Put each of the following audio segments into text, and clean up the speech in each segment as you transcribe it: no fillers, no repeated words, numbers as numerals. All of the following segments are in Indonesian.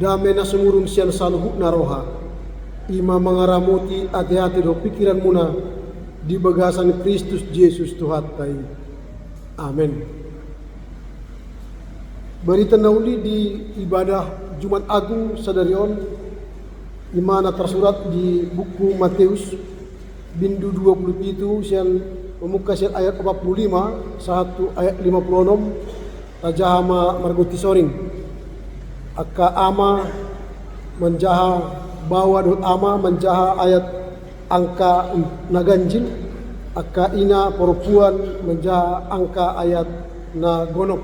game na sumurung siyan saluhuk na roha. Ima mangaramuti hati-hati do pikiran muna di bagasan Kristus Yesus Tuhan tai. Amin. Berita nauli di ibadah Jumat Agung sadarion di mana tersurat di buku Matius bindu 27 sian memuka sian ayat 45 satu ayat 56 tajahama margoti soring aka ama menjaha bawa dot ama menjaha ayat angka naganjil aka ina perempuan menjaha angka ayat na gonok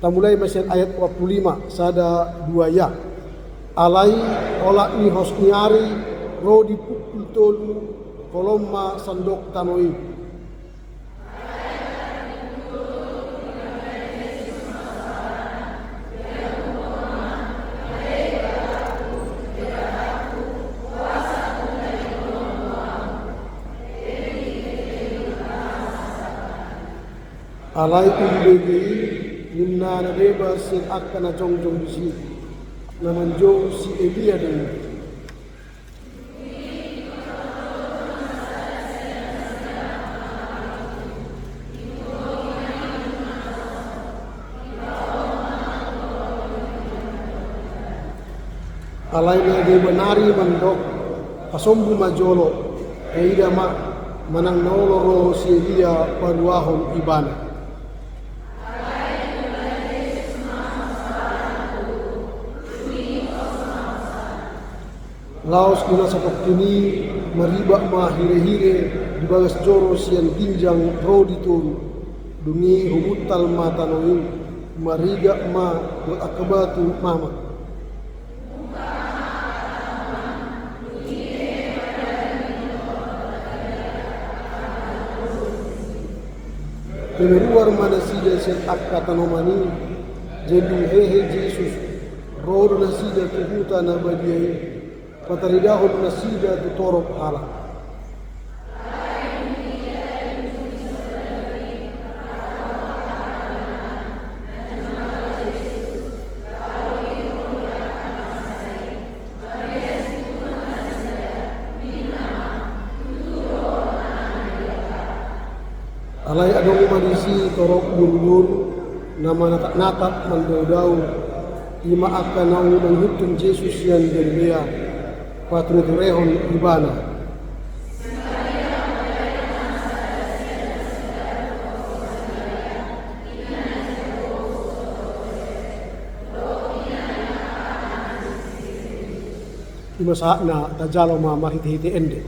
tamulai masian ayat 45 sada dua ya alai olak ni hosniari ro di pukul tolu koloma sandok tanoi. Alai umbegi nimna na bebas sin akan na jongjong si na manjong si Elia dulu. Alai na de benari mandok pasombu majolo kaida ma manang noloro si Elia paruahon ibana. Laos ina sapok kini mariba ma hire-hire di bagas joro sian ginjang ro dituru dungi hubutal mata noin mariga ma buat akabatu mama. Kemeruar mana sida sian akka tanomani jadi hehe Jesus ro na sida tuhuta na badiai pataridahu nasida tutorok Allah. Alai adong madisi torok bur-bur nama natak mandau-dau ima akan nau menghukum Yesus yang Galilea patru rehon ibana. Ima saatna tajalo ma mahiti-hiti ende.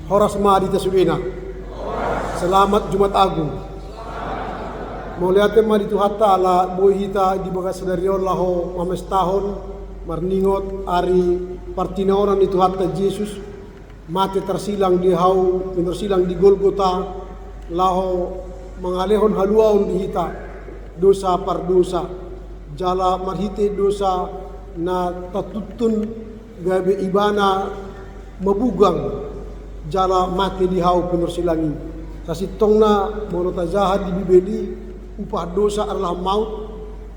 Horas Madita Subina. Selamat Jumat Agung. Moliate Maditu hatta la bohita di bagas sadarion laho mames tahun marningot ari partinaoran itu hatta Yesus mati tersilang di hau tersilang di Golgota laho mengalehon haluaun di hita dosa par dosa jala marhite dosa na tatutun gabe ibana mabugang jala mati di hau penersilangi kasitong na monotazaha di bibeli upah dosa adalah maut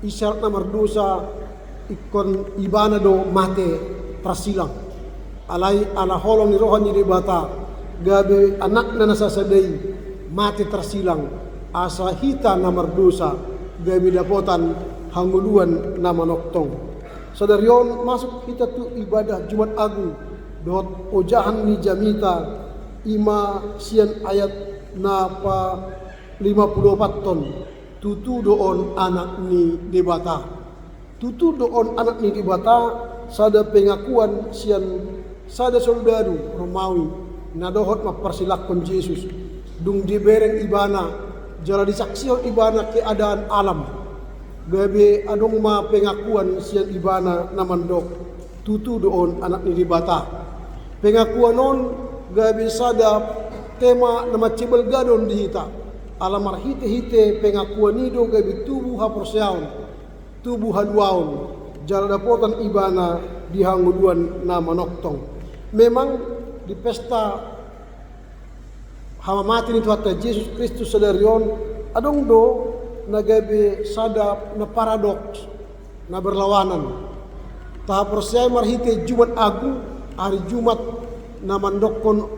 isyarat nomor dosa ikon ibana do mate tersilang alai ala holong ni rohani di bata gabe anak na nasasadai mati tersilang asa hita nomor dosa gabe dapotan hanguluan nama noktong sadarion masuk kita tu ibadah Jumat Agung dot ojahan ni jamita ima sian ayat napa 54 ton tutu doon anak ni debata. Tutu doon anak ni debata sada pengakuan sian sada soldadu Romawi nadohot mapersilakon Yesus dung dibereng ibana jala disaksion ibana keadaan alam gabe adong ma pengakuan sian ibana namandok tutu doon anak ni debata. Pengakuan non gabe sada tema nama cibel gadon dihita alamar hite pengakuan nido gabi tubuh haporseaun tubuh haduaun jala dapotan ibana dihanguduan nama noktong. Memang di pesta hama mati ni Tuhan Yesus Kristus sadarion adong do na gabi sada na paradoks na berlawanan tahap persea marhite Jumat Agung hari Jumat na mandokon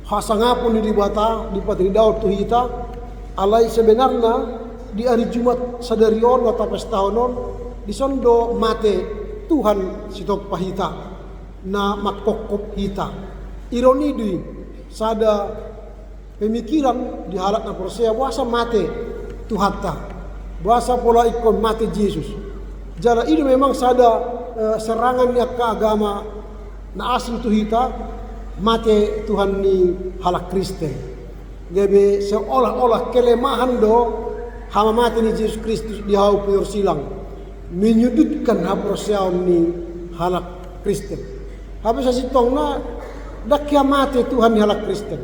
hasangapun di bata di patri daud tuhita alai sebenarnya di hari Jumat sadarion atau pestahonon di sondo mate Tuhan sitok pahita na makokop hita. Ironi di sada pemikiran di halat na persea bahasa mate Tuhata bahasa pola ikon mate Yesus. Jala ini memang sada serangannya ke agama na asing tuhita mate Tuhan ni halak Kristen. Gabe seolah-olah kelemahan do hama mati ni Yesus Kristus di hau pior silang menyudutkan haproseaun ni halak Kristen. Habis asitongna dak mati Tuhan ni halak Kristen.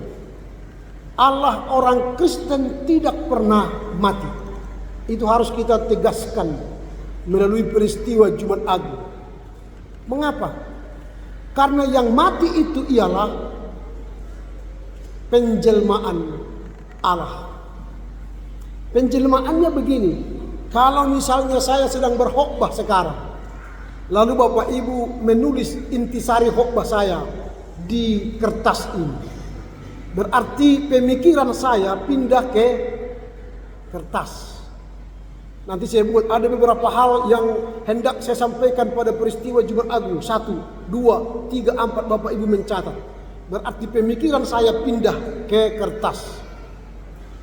Allah orang Kristen tidak pernah mati. Itu harus kita tegaskan melalui peristiwa Jumat Agung. Mengapa? Karena yang mati itu ialah penjelmaan Allah. Penjelmaannya begini, kalau misalnya saya sedang berkhotbah sekarang, lalu Bapak Ibu menulis intisari khotbah saya di kertas ini, berarti pemikiran saya pindah ke kertas. Nanti saya buat ada beberapa hal yang hendak saya sampaikan pada peristiwa Jumat Agung. 1, 2, 3, 4 Bapak Ibu mencatat. Berarti pemikiran saya pindah ke kertas.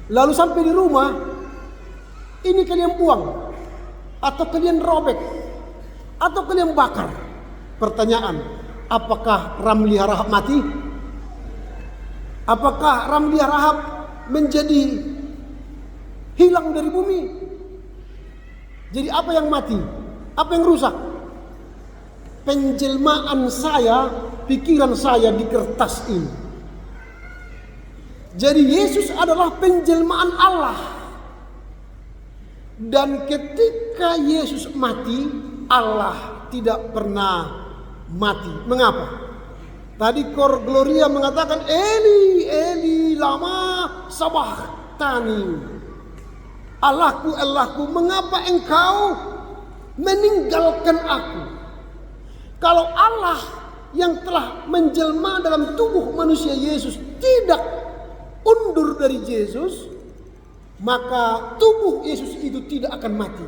Lalu sampai di rumah, ini kalian buang, atau kalian robek, atau kalian bakar. Pertanyaan, apakah Ramli Harahap mati? Apakah Ramli Harahap menjadi hilang dari bumi? Jadi apa yang mati? Apa yang rusak? Penjelmaan saya, pikiran saya di kertas ini. Jadi Yesus adalah penjelmaan Allah. Dan ketika Yesus mati, Allah tidak pernah mati. Mengapa? Tadi Kor Gloria mengatakan Eli, Eli lama sabachthani. Allahku, Allahku, mengapa engkau meninggalkan aku? Kalau Allah yang telah menjelma dalam tubuh manusia Yesus tidak undur dari Yesus, maka tubuh Yesus itu tidak akan mati.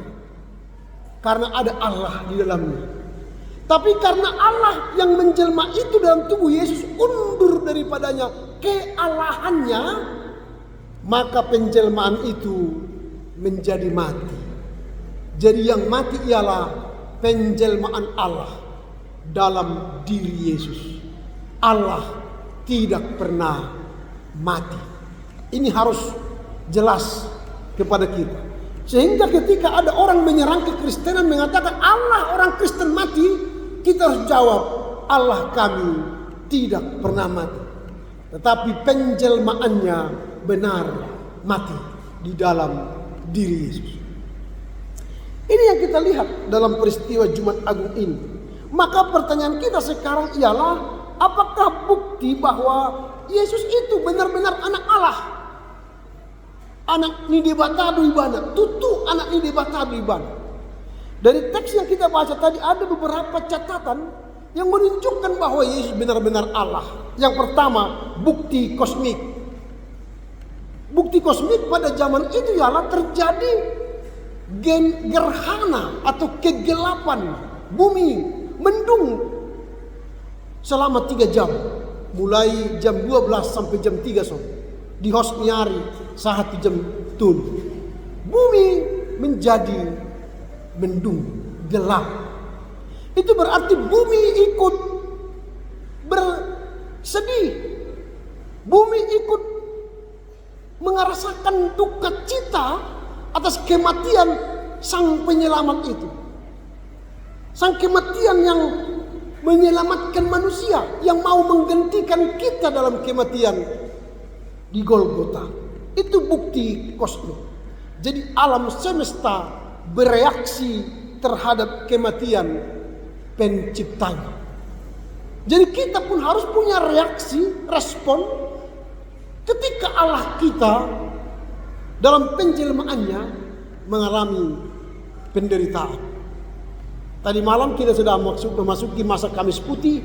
Karena ada Allah di dalamnya. Tapi karena Allah yang menjelma itu dalam tubuh Yesus undur daripadanya kealahannya, maka penjelmaan itu menjadi mati. Jadi yang mati ialah penjelmaan Allah dalam diri Yesus. Allah tidak pernah mati. Ini harus jelas kepada kita. Sehingga ketika ada orang menyerang kekristenan mengatakan Allah orang Kristen mati, kita harus jawab Allah kami tidak pernah mati. Tetapi penjelmaannya benar mati di dalam diri Yesus. Ini yang kita lihat dalam peristiwa Jumat Agung ini. Maka pertanyaan kita sekarang ialah, apakah bukti bahwa Yesus itu benar-benar anak Allah? Anak ni debatadu ibana, tutu anak ni debatadu ibana. Dari teks yang kita baca tadi ada beberapa catatan yang menunjukkan bahwa Yesus benar-benar Allah. Yang pertama, bukti kosmik. Bukti kosmik pada zaman itu ialah terjadi gerhana atau kegelapan bumi, mendung selama 3 jam. Mulai jam 12 sampai jam 3 sore. Di Hosniari saat jam tul. Bumi menjadi mendung, gelap. Itu berarti bumi ikut bersedih. Bumi ikut merasakan duka cita atas kematian sang penyelamat itu. Sang kematian yang menyelamatkan manusia, yang mau menggantikan kita dalam kematian di Golgota. Itu bukti kosmik. Jadi alam semesta bereaksi terhadap kematian penciptanya. Jadi kita pun harus punya reaksi, respon ketika Allah kita dalam penjelmaannya mengalami penderitaan. Tadi malam kita sudah memasuki masa Kamis Putih,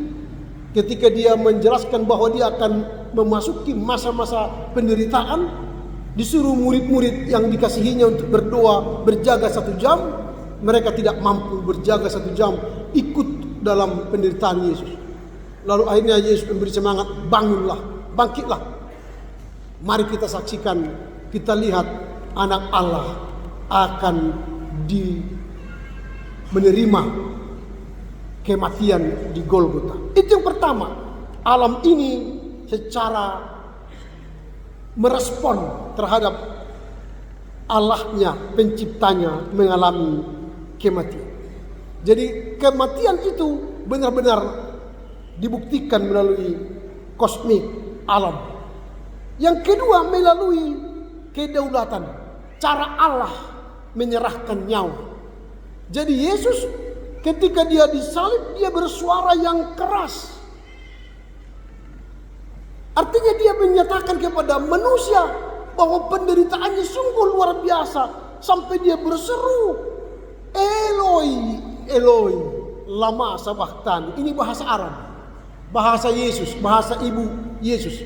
ketika dia menjelaskan bahwa dia akan memasuki masa-masa penderitaan, disuruh murid-murid yang dikasihinya untuk berdoa berjaga 1 jam, mereka tidak mampu berjaga 1 jam, ikut dalam penderitaan Yesus. Lalu akhirnya Yesus memberi semangat, bangunlah, bangkitlah. Mari kita saksikan, kita lihat anak Allah akan menerima kematian di Golgota. Itu yang pertama. Alam ini secara merespon terhadap Allahnya, penciptanya mengalami kematian. Jadi kematian itu benar-benar dibuktikan melalui kosmik alam. Yang kedua melalui kedaulatan, cara Allah menyerahkan nyawa. Jadi Yesus ketika dia disalib, dia bersuara yang keras. Artinya dia menyatakan kepada manusia bahwa penderitaannya sungguh luar biasa, sampai dia berseru, Eloi, Eloi, lama sabachthani. Ini bahasa Arab, bahasa Yesus, bahasa ibu Yesus.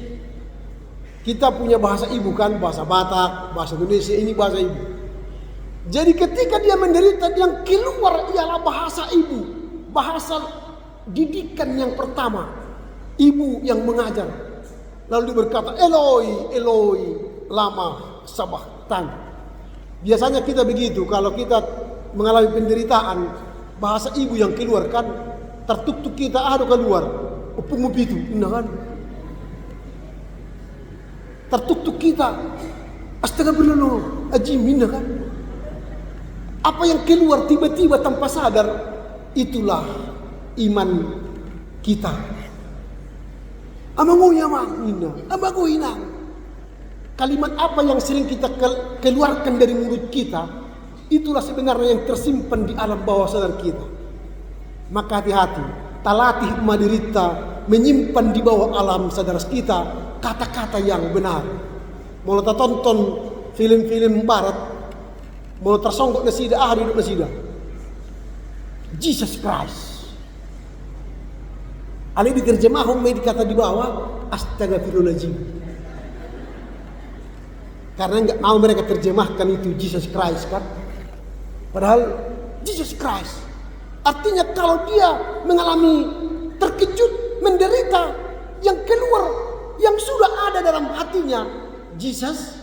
Kita punya bahasa ibu kan, bahasa Batak, bahasa Indonesia, ini bahasa ibu. Jadi ketika dia menderita, yang keluar ialah bahasa ibu, bahasa didikan yang pertama, ibu yang mengajar. Lalu dia berkata, Eloi, Eloi, lama sabachthani. Biasanya kita begitu, kalau kita mengalami penderitaan, bahasa ibu yang keluar kan, tertuk-tuk kita ada keluar, upung itu, kan? Tertuk-tuk kita, astagfirullah, ajim, kan? Apa yang keluar tiba-tiba tanpa sadar, itulah iman kita. Kalimat apa yang sering kita keluarkan dari mulut kita, itulah sebenarnya yang tersimpan di alam bawah sadar kita. Maka hati-hati, talatih madirita menyimpan di bawah alam sadar kita kata-kata yang benar. Mau kita tonton film-film barat, mau tersonggok nasida, hidup nasida Jesus Christ. Ada diterjemah, di kata di bawah astagfirullahaladzim. Karena nggak mau mereka terjemahkan itu Jesus Christ kan. Padahal Jesus Christ artinya kalau dia mengalami terkejut, menderita, yang keluar, yang sudah ada dalam hatinya Jesus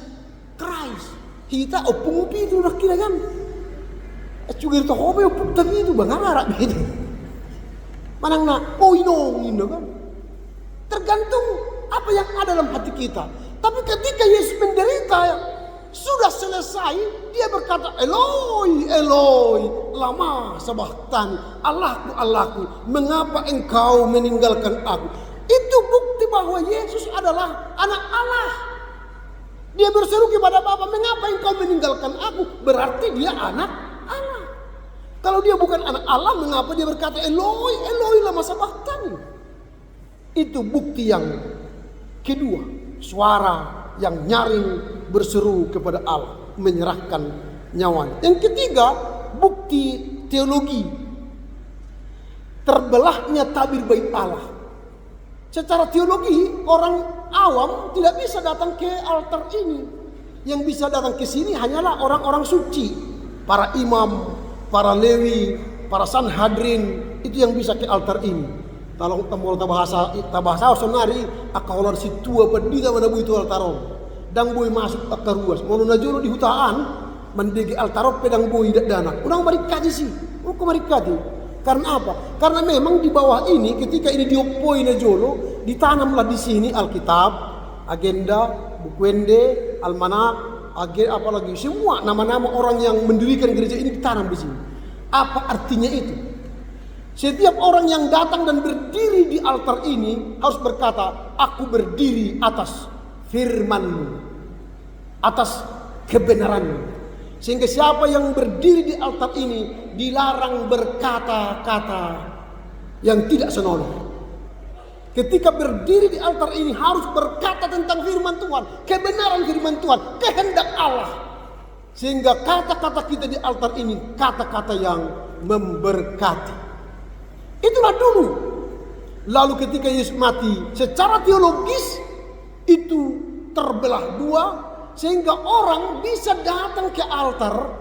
Christ. Kita opung upi itu nak kira kan. Cugir to hobe opung tapi itu bangarak gitu. Manang na inong kan. Tergantung apa yang ada dalam hati kita. Tapi ketika Yesus menderita, sudah selesai, dia berkata, Eloi, Eloi, lama sabachthani. Allahku, Allahku, mengapa engkau meninggalkan aku? Itu bukti bahwa Yesus adalah anak Allah. Dia berseru kepada Bapa, mengapa engkau meninggalkan aku? Berarti dia anak Allah. Kalau dia bukan anak Allah, mengapa dia berkata, Eloi, Eloi, lama sabachthani? Itu bukti yang kedua, suara yang nyaring berseru kepada Allah, menyerahkan nyawanya. Yang ketiga, bukti teologi, terbelahnya tabir bait Allah. Secara teologi, orang awam tidak bisa datang ke altar ini. Yang bisa datang ke sini hanyalah orang-orang suci, para imam, para lewi, para sanhadrin, itu yang bisa ke altar ini. talong tamol tabahasa sonari akawalar si tua pedida mana bui tu altaron dang bui masuk akaruas mono najolo di hutaan mendegi altarop pedang bui dana urang marikati sih marikati karena apa karena memang di bawah ini ketika ini diopoi najolo ditanamlah di sini Alkitab agenda bukuende almanak apalagi semua nama-nama orang yang mendirikan gereja ini ditanam di sini. Apa artinya itu? Setiap orang yang datang dan berdiri di altar ini harus berkata, aku berdiri atas firman-Mu, atas kebenaran-Mu. Sehingga siapa yang berdiri di altar ini dilarang berkata-kata yang tidak senonoh. Ketika berdiri di altar ini harus berkata tentang firman Tuhan, kebenaran firman Tuhan, kehendak Allah. Sehingga kata-kata kita di altar ini kata-kata yang memberkati. Itulah dulu. Lalu ketika Yesus mati, secara teologis itu terbelah dua, sehingga orang bisa datang ke altar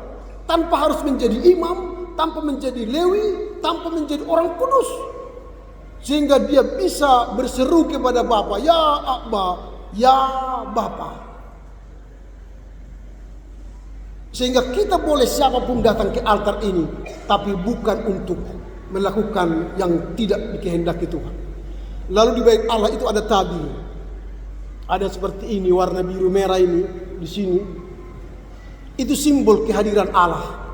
tanpa harus menjadi imam, tanpa menjadi lewi, tanpa menjadi orang kudus. Sehingga dia bisa berseru kepada Bapa, ya Abba, ya Bapa. Sehingga kita boleh siapapun datang ke altar ini, tapi bukan untuk melakukan yang tidak dikehendaki Tuhan. Lalu di bait Allah itu ada tabir. Ada seperti ini warna biru merah ini di sini. Itu simbol kehadiran Allah.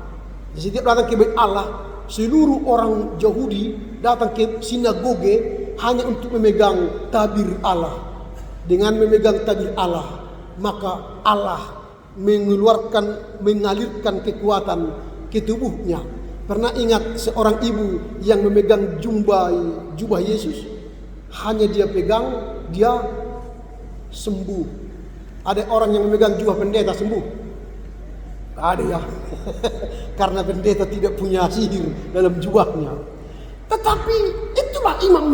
Setiap datang ke bait Allah, seluruh orang Yahudi datang ke sinagoge hanya untuk memegang tabir Allah. Dengan memegang tabir Allah, maka Allah mengalirkan kekuatan ke tubuhnya. Pernah ingat seorang ibu yang memegang jubah Yesus? Hanya dia pegang, dia sembuh. Ada orang yang memegang jubah pendeta sembuh? Ada ya. Karena pendeta tidak punya sihir dalam jubahnya. Tetapi itulah iman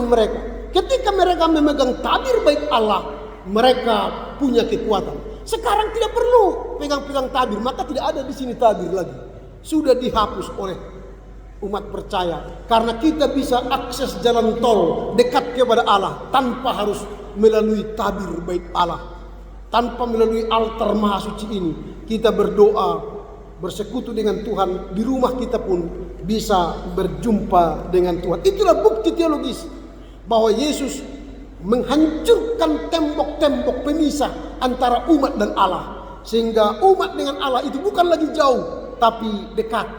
mereka. Ketika mereka memegang tabir bait Allah, mereka punya kekuatan. Sekarang tidak perlu pegang-pegang tabir, maka tidak ada di sini tabir lagi. Sudah dihapus oleh umat percaya. Karena kita bisa akses jalan tol dekat kepada Allah tanpa harus melalui tabir bait Allah. Tanpa melalui altar maha suci ini, kita berdoa, bersekutu dengan Tuhan, di rumah kita pun bisa berjumpa dengan Tuhan. Itulah bukti teologis bahwa Yesus menghancurkan tembok-tembok pemisah antara umat dan Allah. Sehingga umat dengan Allah itu bukan lagi jauh, tapi dekat.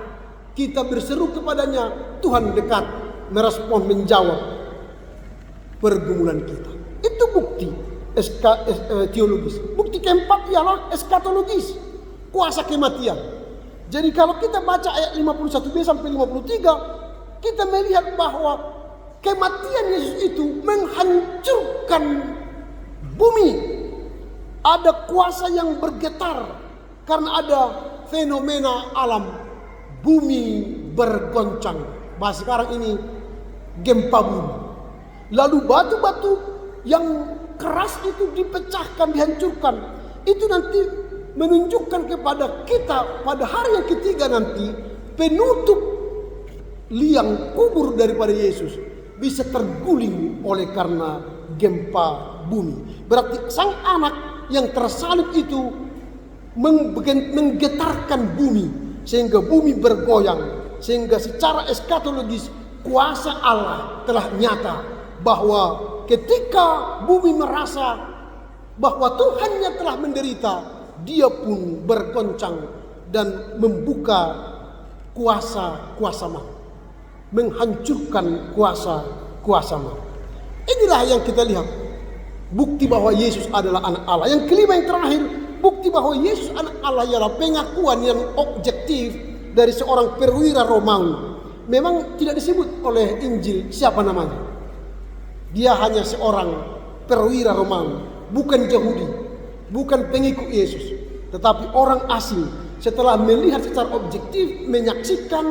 Kita berseru kepadanya, Tuhan dekat, merespon, menjawab pergumulan kita. Itu bukti teologis. Bukti keempat ialah eskatologis, kuasa kematian. Jadi kalau kita baca ayat 51b sampai 53, kita melihat bahwa kematian Yesus itu menghancurkan bumi. Ada kuasa yang bergetar karena ada fenomena alam, bumi bergoncang. Bahasa sekarang ini gempa bumi. Lalu batu-batu yang keras itu dipecahkan, dihancurkan. Itu nanti menunjukkan kepada kita pada hari yang ketiga nanti penutup liang kubur daripada Yesus bisa terguling oleh karena gempa bumi. Berarti sang anak yang tersalib itu menggetarkan bumi sehingga bumi bergoyang, sehingga secara eskatologis kuasa Allah telah nyata bahwa ketika bumi merasa bahwa Tuhannya telah menderita, dia pun bergoncang dan membuka kuasa maut, menghancurkan kuasa maut. Inilah yang kita lihat, bukti bahwa Yesus adalah anak Allah. Yang kelima, yang terakhir, bukti bahwa Yesus anak Allah ialah pengakuan yang objektif dari seorang perwira Romawi. Memang tidak disebut oleh Injil siapa namanya. Dia hanya seorang perwira Romawi, bukan Yahudi, bukan pengikut Yesus, tetapi orang asing. Setelah melihat secara objektif, menyaksikan,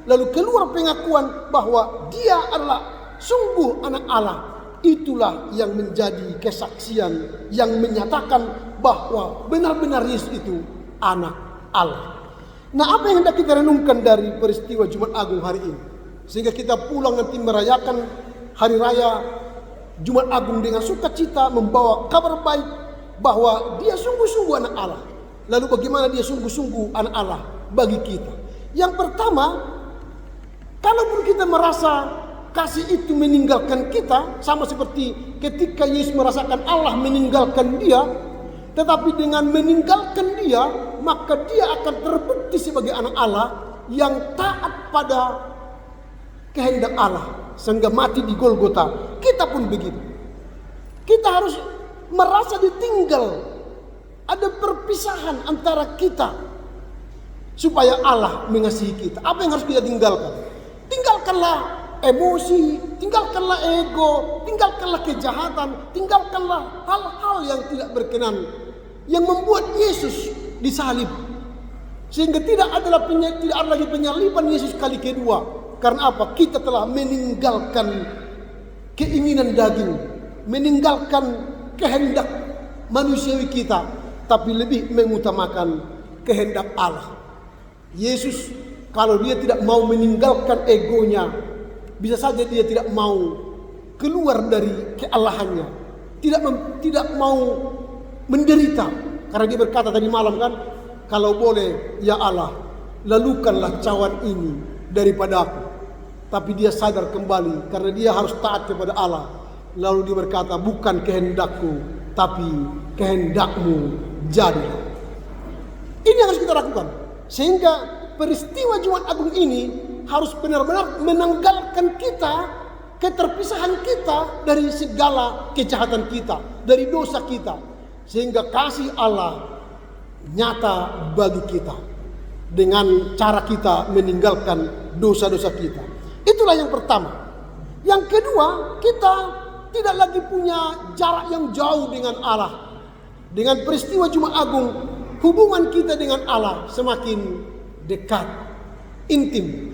lalu keluar pengakuan bahwa dia adalah sungguh anak Allah. Itulah yang menjadi kesaksian yang menyatakan bahwa benar-benar Yesus itu anak Allah. Nah, apa yang hendak kita renungkan dari peristiwa Jumat Agung hari ini, sehingga kita pulang nanti merayakan hari raya Jumat Agung dengan sukacita membawa kabar baik bahwa dia sungguh-sungguh anak Allah. Lalu bagaimana dia sungguh-sungguh anak Allah bagi kita? Yang pertama, kalaupun kita merasa kasih itu meninggalkan kita, sama seperti ketika Yesus merasakan Allah meninggalkan dia, tetapi dengan meninggalkan dia, maka dia akan terbukti sebagai anak Allah yang taat pada kehendak Allah sehingga mati di Golgota. Kita pun begitu. Kita harus merasa ditinggal. Ada perpisahan antara kita supaya Allah mengasihi kita. Apa yang harus kita tinggalkan? Tinggalkanlah emosi, tinggalkanlah ego, tinggalkanlah kejahatan, tinggalkanlah hal-hal yang tidak berkenan yang membuat Yesus disalib. Sehingga tidak ada lagi penyaliban Yesus kali kedua. Karena apa? Kita telah meninggalkan keinginan daging, meninggalkan kehendak manusiawi kita, tapi lebih mengutamakan kehendak Allah. Yesus kalau dia tidak mau meninggalkan egonya, bisa saja dia tidak mau keluar dari keallahannya, tidak mau menderita. Karena dia berkata tadi malam kan, kalau boleh ya Allah, lalukanlah cawan ini daripada aku. Tapi dia sadar kembali karena dia harus taat kepada Allah. Lalu dia berkata, bukan kehendakku, tapi kehendakmu jadilah. Ini yang harus kita lakukan. Sehingga peristiwa Jumat Agung ini harus benar-benar menanggalkan kita, keterpisahan kita dari segala kejahatan kita, dari dosa kita. Sehingga kasih Allah nyata bagi kita dengan cara kita meninggalkan dosa-dosa kita. Itulah yang pertama. Yang kedua, kita tidak lagi punya jarak yang jauh dengan Allah. Dengan peristiwa Jumat Agung, hubungan kita dengan Allah semakin dekat, intim.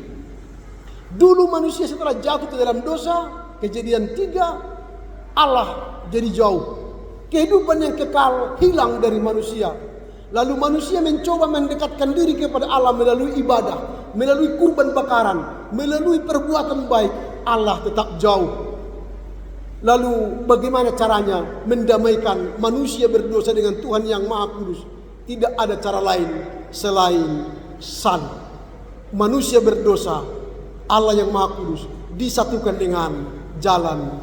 Dulu manusia setelah jatuh ke dalam dosa, Kejadian 3, Allah jadi jauh. Kehidupan yang kekal hilang dari manusia. Lalu manusia mencoba mendekatkan diri kepada Allah melalui ibadah, melalui kurban bakaran, melalui perbuatan baik. Allah tetap jauh. Lalu bagaimana caranya mendamaikan manusia berdosa dengan Tuhan yang Maha Kudus? Tidak ada cara lain selain salib. Manusia berdosa, Allah yang Maha Kudus disatukan dengan jalan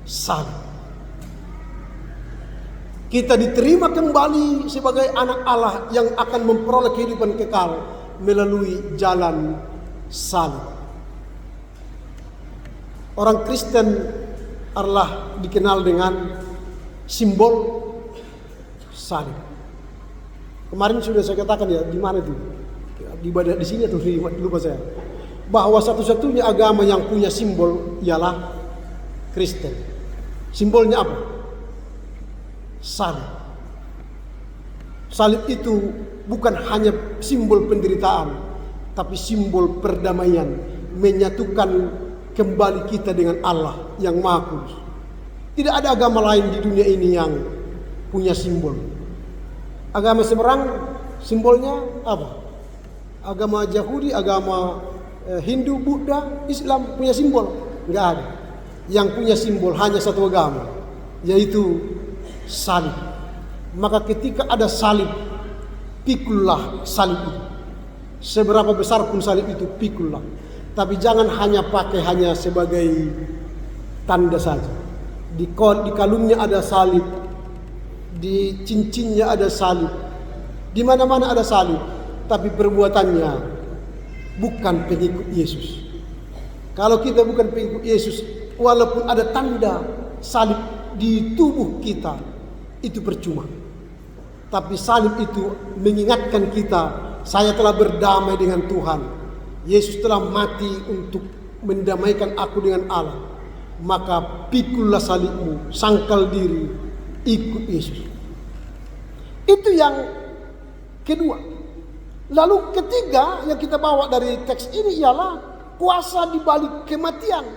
salib. Kita diterima kembali sebagai anak Allah yang akan memperoleh kehidupan kekal melalui jalan salib. Orang Kristen adalah dikenal dengan simbol salib. Kemarin sudah saya katakan ya, di mana itu? Di sini atau lupa saya. Bahwa satu-satunya agama yang punya simbol ialah Kristen. Simbolnya apa? Salib. Salib itu bukan hanya simbol penderitaan, tapi simbol perdamaian, menyatukan kembali kita dengan Allah yang Maha Kudus. Tidak ada agama lain di dunia ini yang punya simbol. Agama seberang simbolnya apa? Agama Yahudi, agama Hindu, Buddha, Islam punya simbol? Enggak ada. Yang punya simbol hanya satu agama, yaitu salib. Maka ketika ada salib, pikullah salib itu. Seberapa besar pun salib itu, pikullah. Tapi jangan hanya pakai hanya sebagai tanda saja. Di kalungnya ada salib, di cincinnya ada salib, di mana-mana ada salib. Tapi perbuatannya bukan pengikut Yesus. Kalau kita bukan pengikut Yesus, walaupun ada tanda salib di tubuh kita, itu percuma. Tapi salib itu mengingatkan kita, saya telah berdamai dengan Tuhan. Yesus telah mati untuk mendamaikan aku dengan Allah. Maka pikullah salibmu, sangkal diri, ikut Yesus. Itu yang kedua. Lalu ketiga yang kita bawa dari teks ini ialah kuasa di balik kematian.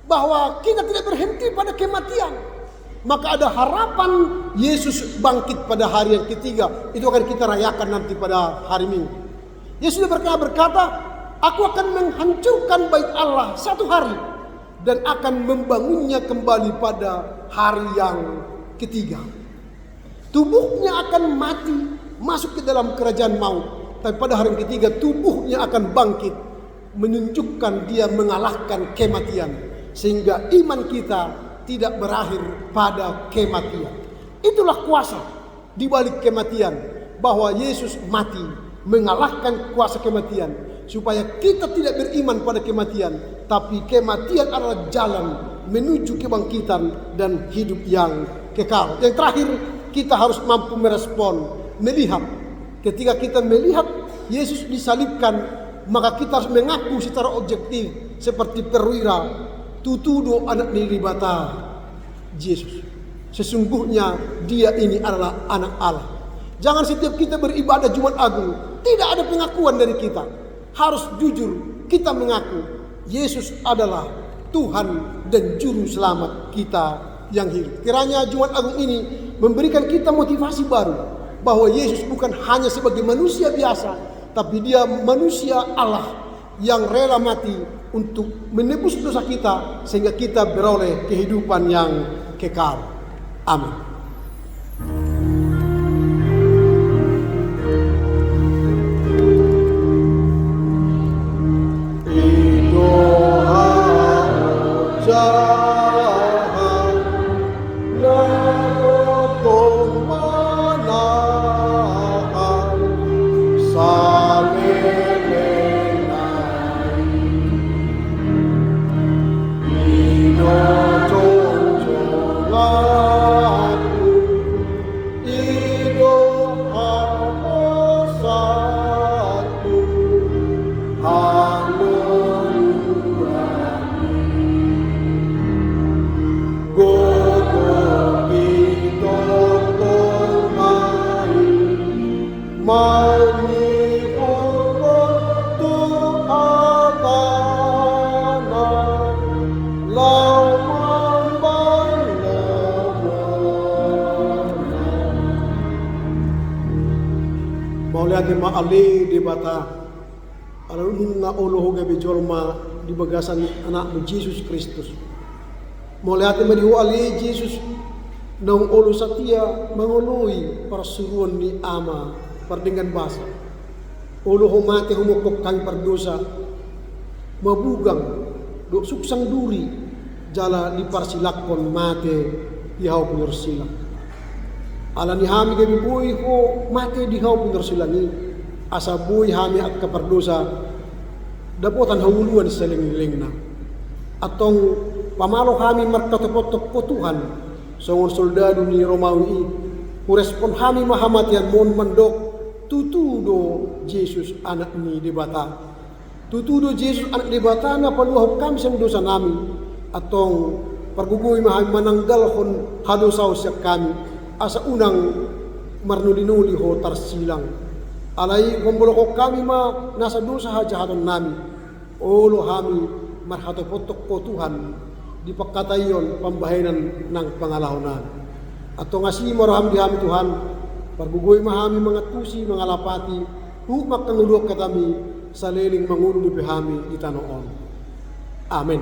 Bahwa kita tidak berhenti pada kematian. Maka ada harapan Yesus bangkit pada hari yang ketiga. Itu akan kita rayakan nanti pada hari Minggu. Yesus berkata, aku akan menghancurkan bait Allah satu hari. dan akan membangunnya kembali pada hari yang ketiga. Tubuhnya akan mati, masuk ke dalam kerajaan maut, tapi pada hari yang ketiga tubuhnya akan bangkit, menunjukkan dia mengalahkan kematian, sehingga iman kita tidak berakhir pada kematian. Itulah kuasa di balik kematian, bahwa Yesus mati mengalahkan kuasa kematian, supaya kita tidak beriman pada kematian, tapi kematian adalah jalan menuju kebangkitan dan hidup yang kekal. Yang terakhir, kita harus mampu merespon, melihat. Ketika kita melihat Yesus disalibkan, maka kita harus mengaku secara objektif seperti perwira, tutudo anak nilibata Yesus. Sesungguhnya dia ini adalah anak Allah. Jangan setiap kita beribadah Jumat Agung tidak ada pengakuan dari kita. Harus jujur kita mengaku Yesus adalah Tuhan dan Juru Selamat kita yang hidup. Kiranya Jumat Agung ini memberikan kita motivasi baru, bahwa Yesus bukan hanya sebagai manusia biasa, tapi dia manusia Allah yang rela mati untuk menebus dosa kita, sehingga kita beroleh kehidupan yang kekal. Amin. Ma ale di bata alun nga olo gabi jolma di bagasan anak mo Jesus Kristus. Molihat ma diho ale Jesus nang olo satia mangoloy para suruan ni ama pardingan basa. Olo humate humukok kang pardosa mabugang do suksang duri jala di parsilakon mate ihaw pinursilang. Ala ni hami gabi buhay ko mate dihaw pinursilangi. Asa buhay hami at kapardosa dapotan hawuluan sa ling-ling na. Atong pamalo kami markatupot ko Tuhan sa mga soldado ni Romawi, kurespon kami mahamatian mon mandok tutudo Jesus anak ni dibata. Tutudo Jesus anak dibata na paluhok kami sa dosa namin. Atong pargugoy mahami mananggal kon hadosaw siya kami asa unang marnuli-nuli ho tarsilang. Alay kumbulo kami nasa dosa hajahatan namin. Olo kami marhatopotok ko Tuhan di pagkatayon pambahinan ng pangalahonan. At nga si maraham di kami Tuhan, pargugoy mahami mga tusi, mga lapati, humak kang ulok katami sa leling mangulo di pihami itanoon. Amen.